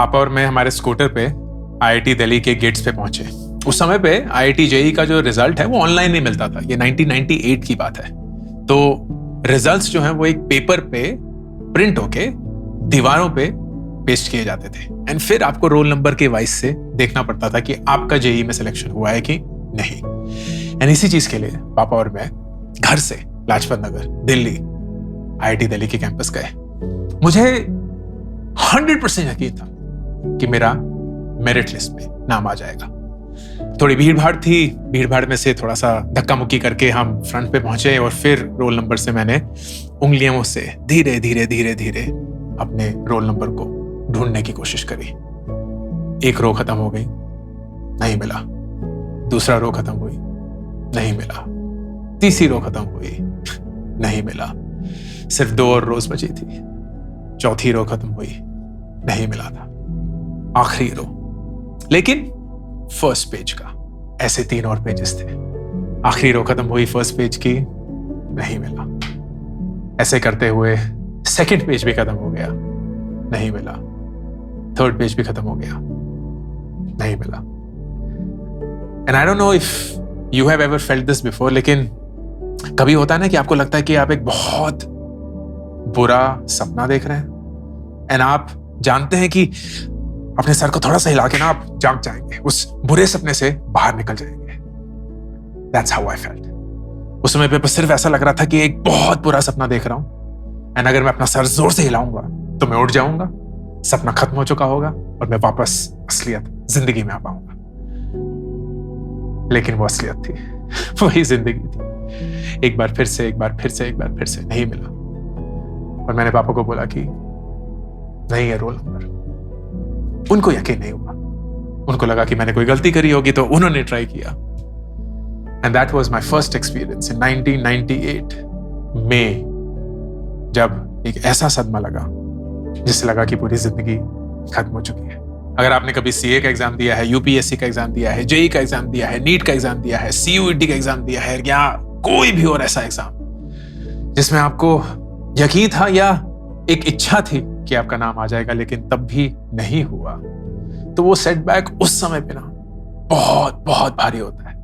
पापा और मैं हमारे स्कूटर पे आईआईटी दिल्ली के गेट्स पे पहुंचे। उस समय पे आईआईटी जेईई का जो रिजल्ट है वो ऑनलाइन नहीं मिलता था। ये 1998 की बात है। तो रिजल्ट्स जो हैं वो एक पेपर पे प्रिंट होके दीवारों पे पेस्ट किए जाते थे एंड फिर आपको रोल नंबर के वाइज से देखना पड़ता था कि आपका जेईई में सिलेक्शन हुआ है कि नहीं। एंड इसी चीज के लिए पापा और मैं घर से लाजपत नगर दिल्ली आईआईटी दिल्ली के कैंपस गए। मुझे 100% यकीन था कि मेरा मेरिट लिस्ट में नाम आ जाएगा। थोड़ी भीड़ भाड़ थी, भीड़ भाड़ में से थोड़ा सा धक्का मुक्की करके हम फ्रंट पे पहुंचे और फिर रोल नंबर से मैंने उंगलियों से धीरे धीरे धीरे धीरे अपने रोल नंबर को ढूंढने की कोशिश करी। एक रो खत्म हो गई, नहीं मिला। दूसरा रो खत्म हुई, नहीं मिला। तीसरी रो खत्म हुई, नहीं मिला। सिर्फ 2 और रोज बची थी। चौथी रो खत्म हुई, नहीं मिला था। आखिरी रो, लेकिन फर्स्ट पेज का ऐसे 3 और पेजेस थे। आखिरी रो खत्म हुई फर्स्ट पेज की, नहीं मिला। ऐसे करते हुए सेकंड पेज भी खत्म हो गया, नहीं मिला। थर्ड पेज भी खत्म हो गया, नहीं मिला। And I don't know if you have ever felt this before, लेकिन कभी होता है ना कि आपको लगता है कि आप एक बहुत बुरा सपना देख रहे हैं एंड आप जानते हैं कि अपने सर को थोड़ा सा हिला के ना आप जाग जाएंगे, उस बुरे सपने से बाहर निकल जाएंगे। That's how I felt. उस समय पे सिर्फ ऐसा लग रहा था कि एक बहुत बुरा सपना देख रहा हूं एंड अगर मैं अपना सर जोर से हिलाऊंगा तो मैं उठ जाऊंगा, सपना खत्म हो चुका होगा और मैं वापस असलियत जिंदगी में आ पाऊंगा। लेकिन वो असलियत थी, वही जिंदगी थी। एक बार फिर से, एक बार फिर से, एक बार फिर से नहीं मिला। और मैंने पापा को बोला कि नहीं है रोल नंबर। उनको यकीन नहीं हुआ। उनको लगा कि मैंने कोई गलती करी होगी, तो उन्होंने ट्राई किया। And that was my first experience in 1998 में, जब एक ऐसा सदमा लगा जिससे लगा कि पूरी जिंदगी खत्म हो चुकी है। अगर आपने कभी सीए का एग्जाम दिया है, यूपीएससी का एग्जाम दिया है, जेईई का एग्जाम दिया है, नीट का एग्जाम दिया है, सीयूईटी का एग्जाम दिया है, या कोई भी और ऐसा एग्जाम जिसमें आपको यकीन था या एक इच्छा थी कि आपका नाम आ जाएगा, लेकिन तब भी नहीं हुआ, तो वो सेटबैक उस समय पे ना बहुत बहुत भारी होता है।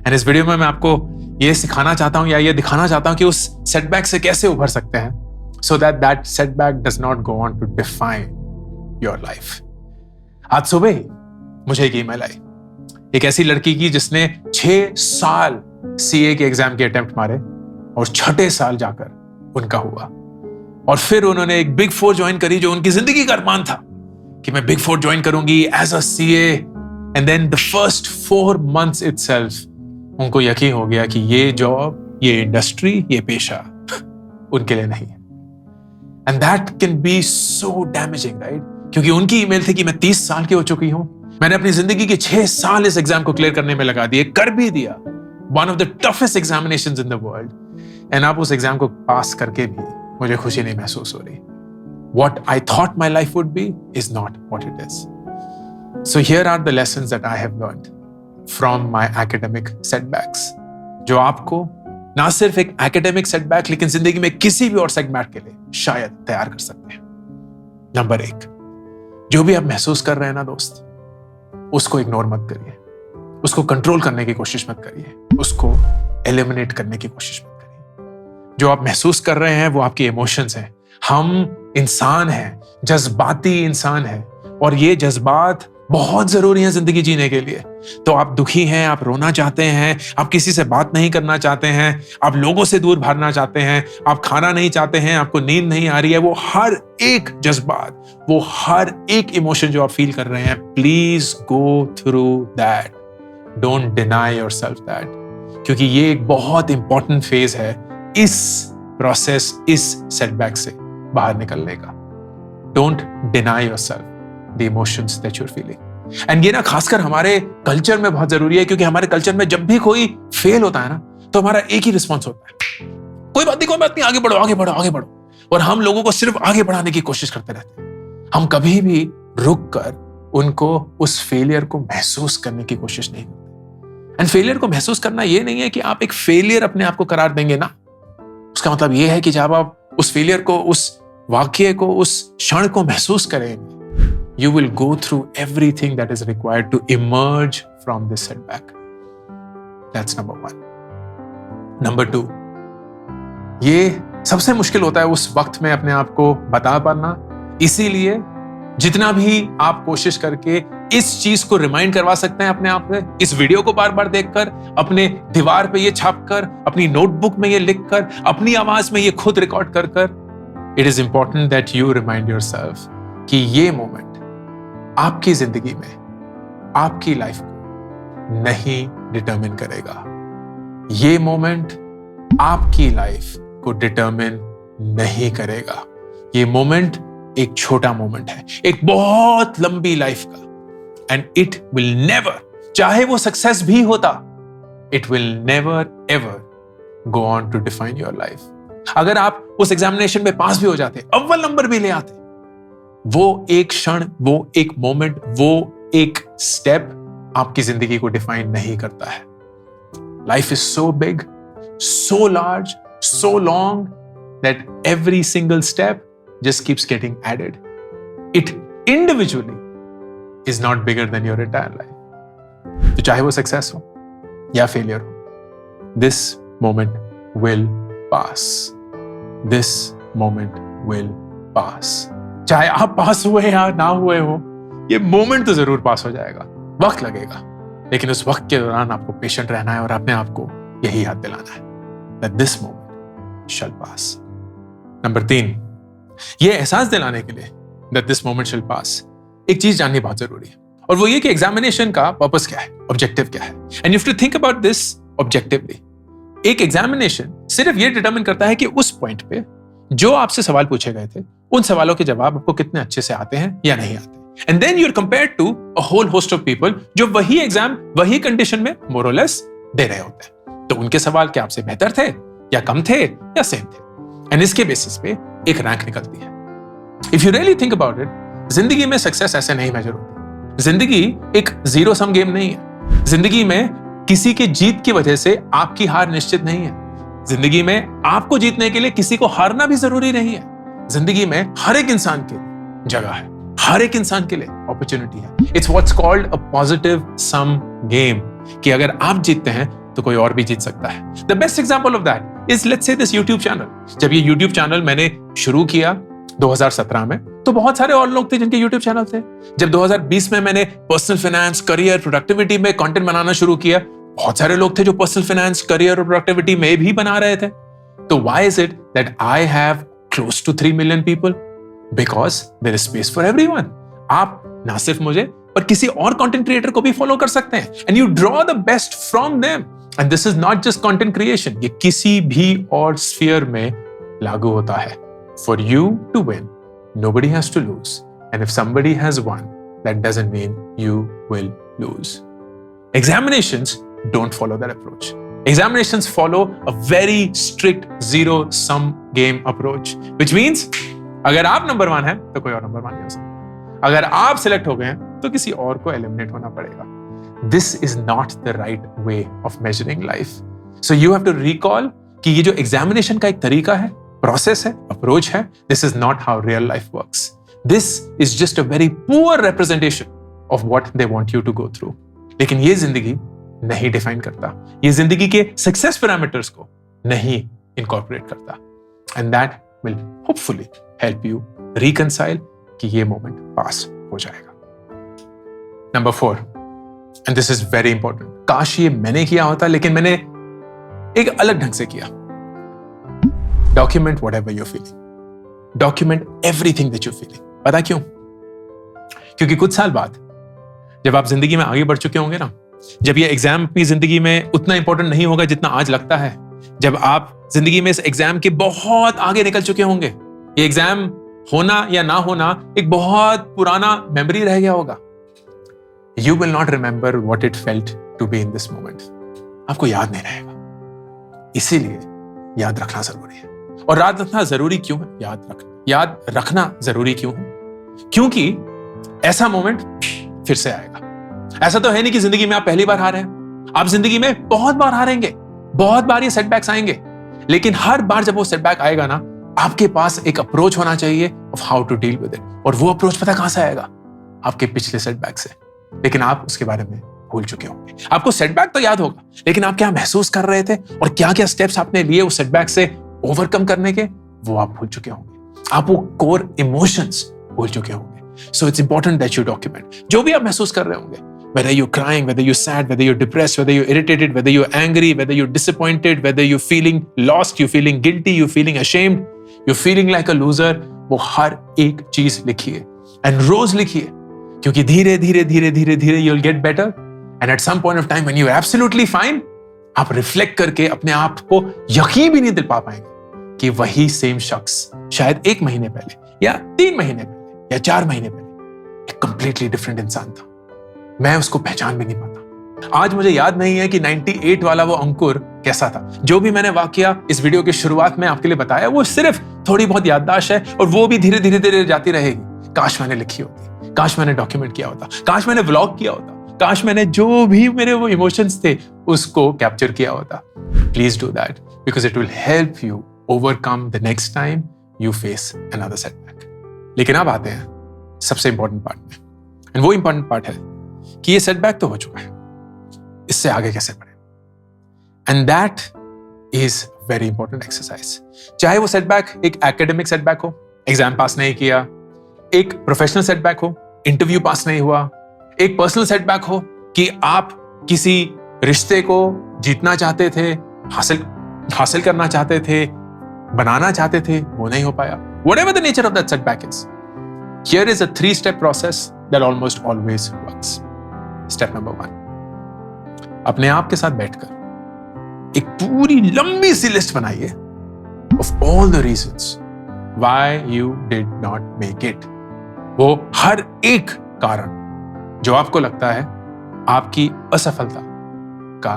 एंड इस वीडियो में मैं आपको ये सिखाना चाहता हूं या ये दिखाना चाहता हूं कि उस सेटबैक से कैसे उभर सकते हैं, so that setback does not go on to define your life. आज सुबह ही मुझे एक ईमेल आई एक ऐसी लड़की की जिसने 6 साल सीए के एग्जाम के अटेम्प्ट मारे और 6ठे साल जाकर उनका हुआ। और फिर उन्होंने एक बिग 4 ज्वाइन करी, जो उनकी जिंदगी का अरमान था कि मैं बिग 4 ज्वाइन करूंगी as a CA. And then the first 4 months itself उनको यकीन हो गया कि ये जॉब, ये इंडस्ट्री, ये पेशा उनके लिए नहीं है। And that can be so damaging, right? क्योंकि उनकी ईमेल थी कि मैं 30 साल की हो चुकी हूं, मैंने अपनी जिंदगी के 6 साल इस एग्जाम को क्लियर करने में लगा दिए, कर भी दिया, one of the toughest examinations in the world, and आप उस एग्जाम को पास करके भी मुझे खुशी नहीं महसूस हो रही। What I thought my life would be is not what it is. So here are the lessons that I have learned from my academic setbacks, जो आपको ना सिर्फ एक एकेडमिक सेटबैक लेकिन जिंदगी में किसी भी और सेटबैक के लिए शायद तैयार कर सकते हैं। नंबर 1, जो भी आप महसूस कर रहे हैं ना दोस्त, उसको इग्नोर मत करिए, उसको कंट्रोल करने की कोशिश मत करिए, उसको एलिमिनेट करने की कोशिश मत करिए। जो आप महसूस कर रहे हैं वो आपके इमोशंस हैं। हम इंसान हैं, जज्बाती इंसान हैं, और ये जज्बात बहुत जरूरी है जिंदगी जीने के लिए। तो आप दुखी हैं, आप रोना चाहते हैं, आप किसी से बात नहीं करना चाहते हैं, आप लोगों से दूर भागना चाहते हैं, आप खाना नहीं चाहते हैं, आपको नींद नहीं आ रही है, वो हर एक जज्बात, वो हर एक इमोशन जो आप फील कर रहे हैं, please go through that, don't deny yourself that, क्योंकि ये एक बहुत इंपॉर्टेंट फेज है इस प्रोसेस, इस सेटबैक से बाहर निकलने का। Don't deny yourself the emotions that you are feeling. And ये ना खासकर हमारे कल्चर में बहुत जरूरी है, क्योंकि हमारे कल्चर में जब भी कोई फेल होता है ना, तो हमारा एक ही रिस्पॉन्स होता है, कोई बात नहीं, कोई बात नहीं, आगे बढ़ो, आगे बढ़ो, आगे बढ़ो। और हम लोगों को सिर्फ आगे बढ़ाने की कोशिश करते रहते हैं। हम कभी भी रुक कर उनको, उस फेलियर को महसूस करने की कोशिश नहीं करते। एंड फेलियर को महसूस करना ये नहीं है कि आप एक फेलियर अपने आप को करार देंगे ना। उसका मतलब ये है कि जब आप उस फेलियर को, उस वाक्य को, उस क्षण को महसूस करेंगे, you will go through everything that is required to emerge from this setback. That's number one. Number two, ये सबसे मुश्किल होता है उस वक्त में अपने आप को बता पाना, इसीलिए जितना भी आप कोशिश करके इस चीज को रिमाइंड करवा सकते हैं अपने आप से, इस वीडियो को बार बार देखकर, अपने दीवार पे ये छापकर, अपनी नोटबुक में ये लिखकर, अपनी आवाज में ये खुद रिकॉर्ड कर कर, it is important that you remind yourself कि ये मोमेंट आपकी जिंदगी में आपकी लाइफ को नहीं डिटरमिन करेगा। ये मोमेंट आपकी लाइफ को डिटरमिन नहीं करेगा। ये मोमेंट एक छोटा मोमेंट है एक बहुत लंबी लाइफ का, एंड इट विल नेवर, चाहे वो सक्सेस भी होता, it will never ever go on to define your life. अगर आप उस एग्जामिनेशन में पास भी हो जाते, अव्वल नंबर भी ले आते, वो एक क्षण, वो एक मोमेंट, वो एक स्टेप आपकी जिंदगी को डिफाइन नहीं करता है। Life is so big, so large, so long that every single step just keeps getting added. It individually is not bigger than your entire life. तो चाहे वो सक्सेस हो या फेलियर हो, this moment will pass. This moment will pass. चाहे आप पास हुए या ना हुए हो, ये मोमेंट तो जरूर पास हो जाएगा। वक्त लगेगा, लेकिन उस वक्त के दौरान आपको पेशेंट रहना है और अपने आप को यही याद दिलाना है that this moment shall pass. Number 3, ये एहसास दिलाने के लिए that this moment shall pass, एक चीज जाननी बहुत जरूरी है, और वो ये कि एग्जामिनेशन का पर्पस क्या है, ऑब्जेक्टिव क्या है, and you have to think about this objectively. एक एग्जामिनेशन सिर्फ ये डिटरमिन करता है कि उस पॉइंट पे जो आपसे सवाल पूछे गए थे, उन सवालों के जवाब आपको कितने अच्छे से आते हैं या नहीं आते, and then you are compared to a whole host of people जो वही एग्जाम वही कंडीशन में मोर और लेस दे रहे होते हैं। तो उनके सवाल क्या आपसे बेहतर थे या कम थे या सेम थे, एंड इसके बेसिस पे एक रैंक निकलती है। If you really think about it, जिंदगी में सक्सेस ऐसे नहीं मेजर होती। जिंदगी एक जीरो सम गेम नहीं है। जिंदगी में किसी के जीत की वजह से आपकी हार निश्चित नहीं है। जिंदगी में आपको जीतने के लिए किसी को हारना भी जरूरी नहीं है। जिंदगी में हर एक इंसान के लिए जगह है, हर एक इंसान के लिए अपॉर्चुनिटी है। It's what's called a positive sum game, कि अगर आप जीतते हैं तो कोई और भी जीत सकता है। The best example of that is let's say this YouTube channel. जब ये यूट्यूब चैनल मैंने शुरू किया 2017 में, तो बहुत सारे और लोग थे जिनके यूट्यूब चैनल थे। जब 2020 में मैंने पर्सनल फाइनेंस, करियर, प्रोडक्टिविटी में कंटेंट बनाना शुरू किया, बहुत सारे लोग थे जो पर्सनल फाइनेंस, करियर और प्रोडक्टिविटी में भी बना रहे थे। तो why is it that I have close to 3 million people? Because there is space for everyone. आप ना सिर्फ मुझे पर किसी और कंटेंट क्रिएटर को भी फॉलो कर सकते हैं, and you draw the best from them. And this is not just content creation, ये किसी भी और स्फीयर में लागू होता है। For you to win, nobody has to lose, and if somebody has won, that doesn't mean you will lose. Examinations don't follow that approach. Examinations follow a very strict zero sum game approach, which means अगर आप number 1 हैं तो कोई और number 1 नहीं हो सकता। अगर आप सिलेक्ट हो गए हैं तो किसी और को एलिमिनेट होना पड़ेगा। This is not the right way of measuring life. So you have to recall कि ये जो एग्जामिनेशन का एक तरीका है, प्रोसेस है, अप्रोच है, this is not how real life works. This is just a very poor representation of what they want you to go through. लेकिन ये जिंदगी नहीं डिफाइन करता, ये जिंदगी के सक्सेस पैरामीटर्स को नहीं इनकॉर्पोरेट करता, and that will hopefully help you reconcile कि ये मोमेंट पास हो जाएगा। Number 4, and this is very important, काश ये मैंने किया होता, लेकिन मैंने एक अलग ढंग से किया। Document whatever you're feeling. Document everything that you're feeling. पता क्यों? क्योंकि कुछ साल बाद जब आप जिंदगी में आगे बढ़ चुके होंगे ना, जब ये एग्जाम अपनी जिंदगी में उतना इंपॉर्टेंट नहीं होगा जितना आज लगता है, जब आप जिंदगी में इस एग्जाम के बहुत आगे निकल चुके होंगे, ये एग्जाम होना या ना होना एक बहुत पुराना मेमोरी रह गया होगा, you will not remember what it felt to be in this moment. आपको याद नहीं रहेगा। इसीलिए याद रखना जरूरी है। और याद रखना जरूरी क्यों है? याद रखना जरूरी क्यों है? क्योंकि ऐसा मोमेंट फिर से आएगा। ऐसा तो है नहीं कि जिंदगी में आप पहली बार हारे हैं। आप जिंदगी में बहुत बार हारेंगे, बहुत बार ये सेटबैक्स आएंगे, लेकिन हर बार जब वो सेटबैक आएगा ना, आपके पास एक अप्रोच होना चाहिए of how to deal with it. और वो अप्रोच पता कहां से आएगा? आपके पिछले सेटबैक से, लेकिन आप उसके बारे में भूल चुके होंगे। आपको सेटबैक तो याद होगा, लेकिन आप क्या महसूस कर रहे थे और क्या क्या स्टेप्स आपने लिए उस सेटबैक से ओवरकम करने के, वो आप भूल चुके होंगे। आप वो कोर इमोशंस भूल चुके होंगे। So it's important that you document जो भी आप महसूस कर रहे होंगे, whether you're crying, whether you're sad, whether you're depressed, whether you're irritated, whether you're angry, whether you're disappointed, whether you're feeling lost, you're feeling guilty, you're feeling ashamed, you're feeling like a loser, वो हर एक चीज लिखिए and रोज लिखिए, क्योंकि धीरे धीरे धीरे धीरे धीरे you'll get better and at some point of time when you're absolutely fine, आप रिफ्लेक्ट करके अपने आप को यकीन भी नहीं दिला पाएंगे कि वही सेम शख्स शायद 1 महीने पहले या 3 महीने पहले या 4 महीने पहले एक कंप्लीटली डिफरेंट इंसान था। मैं उसको पहचान भी नहीं पाता। आज मुझे याद नहीं है कि 98 वाला वो अंकुर कैसा था। जो भी मैंने वाकया इस वीडियो की शुरुआत में आपके लिए बताया, वो सिर्फ थोड़ी बहुत याददाश्त है और वो भी धीरे धीरे धीरे जाती रहेगी। काश मैंने लिखी होती, काश मैंने डॉक्यूमेंट किया होता, काश मैंने व्लॉग किया होता, काश मैंने जो भी मेरे वो इमोशंस थे उसको कैप्चर किया होता। Please do that because it will help you overcome the next time you face another setback. लेकिन अब आते हैं सबसे इंपॉर्टेंट पार्ट में, एंड वो इंपॉर्टेंट पार्ट है कि ये सेटबैक तो हो चुका है, इससे आगे कैसे बढ़े। And that is very important exercise. चाहे वो सेटबैक एक एकेडमिक सेटबैक हो, एग्जाम पास नहीं किया, एक प्रोफेशनल सेटबैक हो, इंटरव्यू पास नहीं हुआ, एक पर्सनल सेटबैक हो कि आप किसी रिश्ते को जीतना चाहते थे, हासिल करना चाहते थे, बनाना चाहते थे, वो नहीं हो पाया। Whatever the nature of that setback is, here is a 3-step process that almost always works. Step number 1, अपने आप के साथ बैठकर एक पूरी लंबी सी लिस्ट बनाइए of all the reasons why you did not make it. वो हर एक कारण जो आपको लगता है आपकी असफलता का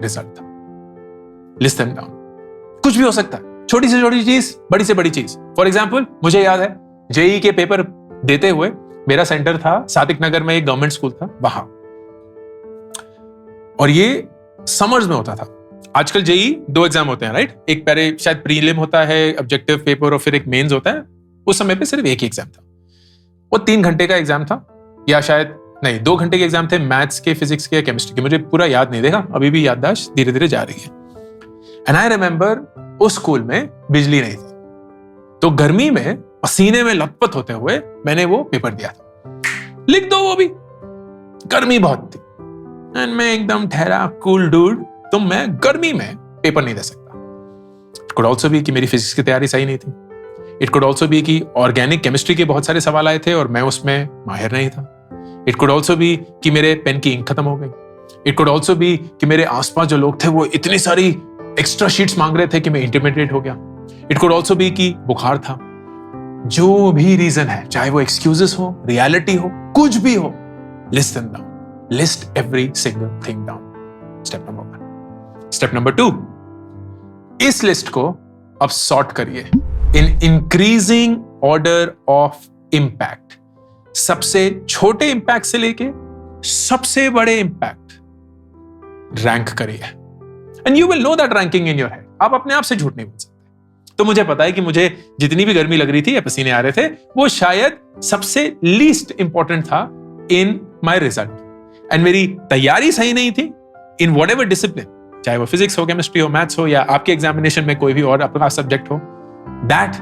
रिजल्ट था। List them down. कुछ भी हो सकता है, छोटी से छोटी चीज, बड़ी से बड़ी चीज। फॉर एग्जाम्पल, मुझे याद है जेईई के पेपर देते हुए मेरा सेंटर था सादिक नगर में, एक गवर्नमेंट स्कूल था वहां, और ये समर्स में होता था। आजकल जेईई 2 एग्जाम होते हैं, राइट? एक पहले शायद प्रीलिम होता है, ऑब्जेक्टिव पेपर, और फिर एक मेंस होता है। उस समय पे सिर्फ एक ही एग्जाम था। वो 3 घंटे का एग्जाम था, या शायद नहीं 2 घंटे के एग्जाम थे, मैथ्स के, फिजिक्स के, केमिस्ट्री के। मुझे पूरा याद नहीं, देखा अभी भी याददाश्त धीरे धीरे जा रही है। एंड आई रिमेंबर उस स्कूल में बिजली नहीं थी, तो गर्मी में पसीने में लथपथ होते हुए मैंने वो पेपर दिया था। लिख दो, वो भी गर्मी बहुत थी, एंड मैं एकदम ठहरा कूल डूड, तो मैं गर्मी में पेपर नहीं दे सकता। इट कुड ऑल्सो बी कि मेरी फिजिक्स की तैयारी सही नहीं थी। इट कुड ऑल्सो बी कि ऑर्गेनिक केमिस्ट्री के बहुत सारे सवाल आए थे और मैं उसमें माहिर नहीं था। इट कुड ऑल्सो बी कि मेरे पेन की इंक खत्म हो गई। इट कुड ऑल्सो बी कि मेरे आसपास जो लोग थे वो इतनी सारी एक्स्ट्रा शीट्स मांग रहे थे कि मैं इंटरमीडिएट हो गया। इट कुड ऑल्सो बी कि बुखार था। जो भी रीजन है, चाहे वो एक्सक्यूजेस हो, रियलिटी हो, कुछ भी हो, list them down. List every single thing down. Step number 1। Step number 2, इस लिस्ट को अब सॉर्ट करिए in increasing order of impact. सबसे छोटे इंपैक्ट से लेके सबसे बड़े इंपैक्ट रैंक करिए, and you will know that ranking in your head. आप अपने आप से झूठ नहीं बोल सकते। तो मुझे पता है कि मुझे जितनी भी गर्मी लग रही थी या पसीने आ रहे थे, वो शायद सबसे लीस्ट इंपॉर्टेंट था इन माय रिजल्ट। एंड मेरी तैयारी सही नहीं थी इन व्हाटएवर डिसिप्लिन, चाहे वो फिजिक्स हो, केमिस्ट्री हो, मैथ्स हो, या आपके एग्जामिनेशन में कोई भी और अपना सब्जेक्ट हो। That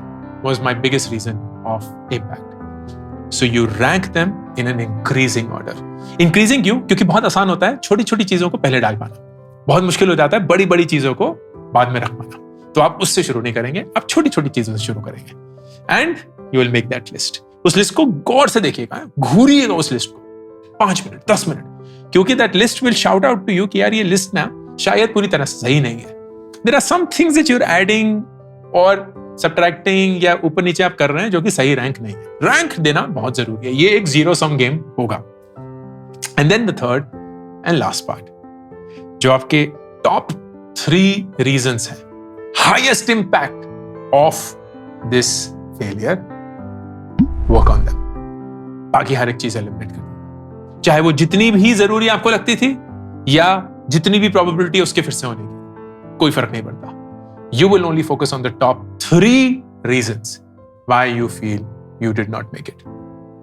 was my biggest reason of impact. So you rank them in an increasing order. Increasing क्यों? क्योंकि बहुत आसान होता है छोटी छोटी चीजों को पहले डाल पाना, बहुत मुश्किल हो जाता है बड़ी बड़ी चीजों को बाद में रख पाना। तो आप उससे शुरू नहीं करेंगे, आप छोटी छोटी चीजों से शुरू करेंगे, and you will make that list. उस लिस्ट को गौर से देखिएगा, घूरिएगा उस लिस्ट को 5 मिनट, 10 मिनट, क्योंकि that list will shout out to you कि यार ये लिस्ट ना शायद पूरी तरह से सही नहीं है। There are some things that you are adding और सब्ट्रैक्टिंग या ऊपर नीचे आप कर रहे हैं जो कि सही रैंक नहीं है। रैंक देना बहुत जरूरी है, ये एक जीरो सम गेम होगा। And then the third and last part, जो आपके टॉप 3 रीजंस हैं, highest impact of this failure, work on them. बाकी हर एक चीज एलिमिनेट कर दो, चाहे वो जितनी भी जरूरी आपको लगती थी या जितनी भी प्रोबेबिलिटी उसके फिर से होने की, कोई फर्क नहीं पड़ता। You will only focus on the top 3 reasons why you feel you did not make it.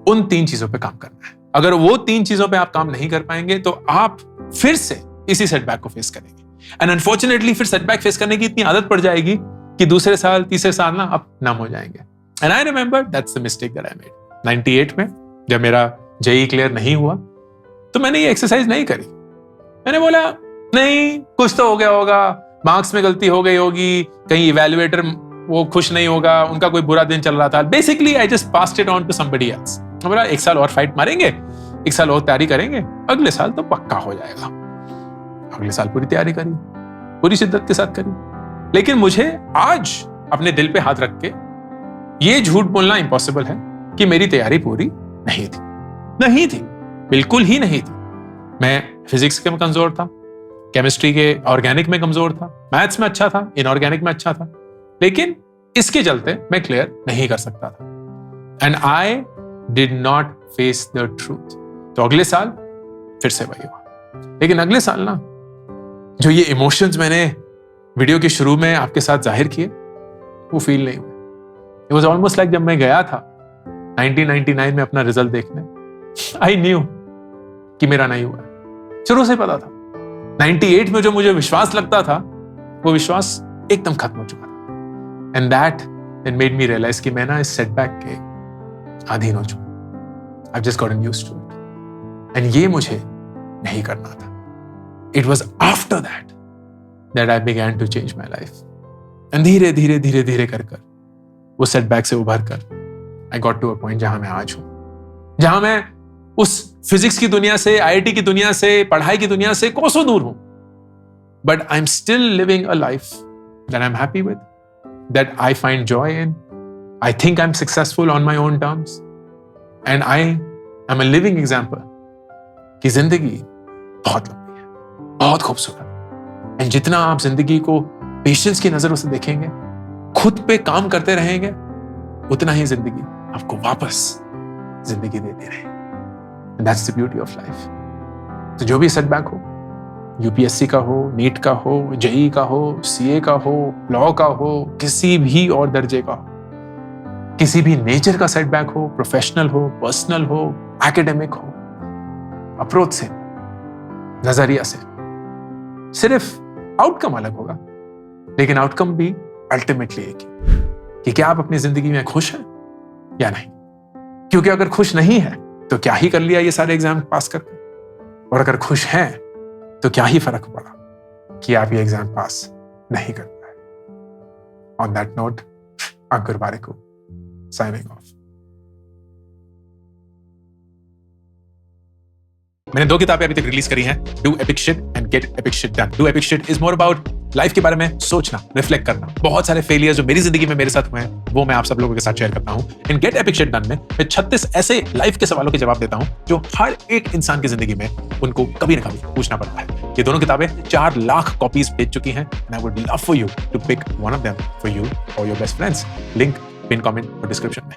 उन 3 चीजों पे काम करना है। अगर वो 3 चीजों पे आप काम नहीं कर पाएंगे तो आप फिर से इसी सेटबैक को फेस करेंगे। एंड अनफॉर्चुनेटली फिर सेटबैक फेस करने की इतनी आदत पड़ जाएगी कि दूसरे साल तीसरे साल ना आप नम हो जाएंगे। And I remember that's the mistake that I made. 98 में जब मेरा जेईई क्लियर नहीं हुआ तो मैंने ये एक्सरसाइज नहीं करी। मैंने बोला नहीं, कुछ तो हो गया होगा, मार्क्स में गलती हो गई होगी, कहीं इवैल्यूएटर वो खुश नहीं होगा, उनका कोई बुरा दिन चल रहा था। Basically I just passed it on to somebody else. बोला 1 साल और फाइट मारेंगे, 1 साल और तैयारी करेंगे, अगले साल तो पक्का हो जाएगा। अगले साल पूरी तैयारी करी, पूरी शिद्दत के साथ करी। लेकिन मुझे आज अपने दिल पे हाथ रख के ये झूठ बोलना इम्पॉसिबल है कि मेरी तैयारी पूरी नहीं थी। नहीं थी, बिल्कुल ही नहीं थी। मैं फिजिक्स में कमजोर था, केमिस्ट्री के ऑर्गेनिक में कमजोर था, मैथ्स में अच्छा था, इनऑर्गेनिक में अच्छा था, लेकिन इसके चलते मैं क्लियर नहीं कर सकता था। And I did not face the truth. तो अगले साल फिर से वही हुआ। लेकिन अगले साल ना, जो ये इमोशंस मैंने वीडियो के शुरू में आपके साथ जाहिर किए, वो फील नहीं हुए। इट वाज ऑलमोस्ट लाइक जब मैं गया था 1999 में अपना रिजल्ट देखने, आई न्यू कि मेरा नहीं हुआ। शुरू से पता था। 98 में जो मुझे विश्वास लगता था, वो विश्वास एकदम खत्म हो चुका था। And that made me realize कि मैं ना इस सेटबैक के अधीन हो चुका। I've just gotten used to it. And ये मुझे नहीं करना था। It was after that I began to change my life. And धीरे धीरे धीरे धीरे कर वो सेटबैक से उभर कर I got to a point जहां मैं आज हूं, जहां मैं उस फिजिक्स की दुनिया से, आईआईटी की दुनिया से, पढ़ाई की दुनिया से कोसों दूर हूं। But I am still living a life that I am happy with, that I find joy in. I think I am successful on my own terms and I am a living example कि जिंदगी बहुत लंबी है, बहुत खूबसूरत। And जितना आप जिंदगी को पेशेंस की नजरों से देखेंगे, खुद पे काम करते रहेंगे, उतना ही जिंदगी आपको वापस जिंदगी देती रहेगी। That's the beauty of life. तो जो भी सेटबैक हो, यूपीएससी का हो, नीट का हो, जेईई का हो, सीए का हो, लॉ का हो, किसी भी और दर्जे का हो, किसी भी नेचर का सेटबैक हो, प्रोफेशनल हो, पर्सनल हो, एकेडमिक हो, अप्रोच से, नजरिया से, सिर्फ आउटकम अलग होगा, लेकिन आउटकम भी अल्टीमेटली एक ही कि क्या आप अपनी जिंदगी में खुश हैं या नहीं। क्योंकि अगर खुश नहीं है तो क्या ही कर लिया ये सारे एग्जाम पास करके, और अगर खुश हैं तो क्या ही फर्क पड़ा कि आप ये एग्जाम पास नहीं कर पाए। On that note, Ankur Warikoo signing off. मैंने 2 किताबें अभी तक रिलीज करी हैं, do epic shit and get epic shit done. Do epic shit is more about life के बारे में सोचना, रिफ्लेक्ट करना। बहुत सारे फेलियर जो मेरी जिंदगी में मेरे साथ हुए हैं, वो मैं आप सब लोगों के साथ शेयर करता हूं। And get epic shit done में मैं 36 ऐसे लाइफ के सवालों के जवाब देता हूं जो हर एक इंसान की जिंदगी में उनको कभी ना कभी पूछना पड़ता है। ये दोनों किताबें 4 लाख कॉपीज बेच चुकी हैं and I would love for you to pick one of them for you और your best friends. Link pin comment और डिस्क्रिप्शन में।